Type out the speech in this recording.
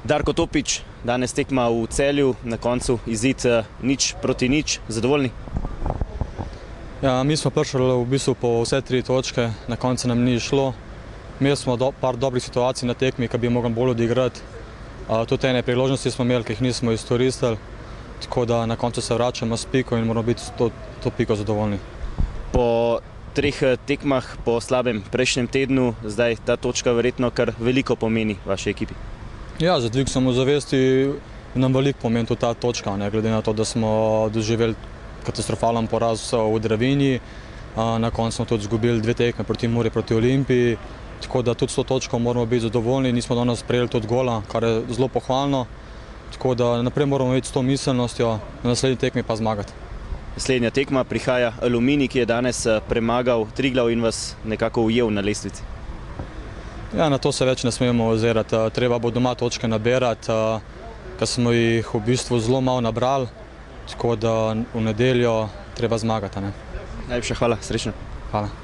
Darko Topič, danes tekma v Celju, na koncu izid 0-0, zadovoljni? Ja, mi smo prišli v bistvu po vse 3 točke, na koncu nam ni šlo. Imeli smo par dobrih situacij na tekmi, ki bi mogli bolj odigrati. Tudi ene priložnosti smo imeli, ki jih nismo izkoristili, tako da na koncu se vračamo s piko in moramo biti to piko zadovoljni. Po 3 tekmah, po slabem prejšnjem tednu, zdaj ta točka verjetno kar veliko pomeni vaši ekipi. Ja, za dvig samozavesti nam veliko pomeni tudi ta točka, glede na to, da smo doživeli katastrofalen poraz v Dravinji. Na koncu smo tudi izgubili 2 tekme proti Muri, proti Olimpiji, tako da tudi s to točko moramo biti zadovoljni. Nismo danes prejeli tudi gola, kar je zelo pohvalno, tako da naprej moramo biti s to miselnostjo, na naslednji tekmi pa zmagati. Naslednja tekma prihaja Aluminij, ki je danes premagal Triglav in vas nekako ujel na lestvici. Ja, na to se več ne smemo ozirati. Treba bo doma točke nabirati, ker smo jih v bistvu zelo malo nabrali, tako da v nedeljo treba zmagati. Najlepša hvala, srečno. Hvala.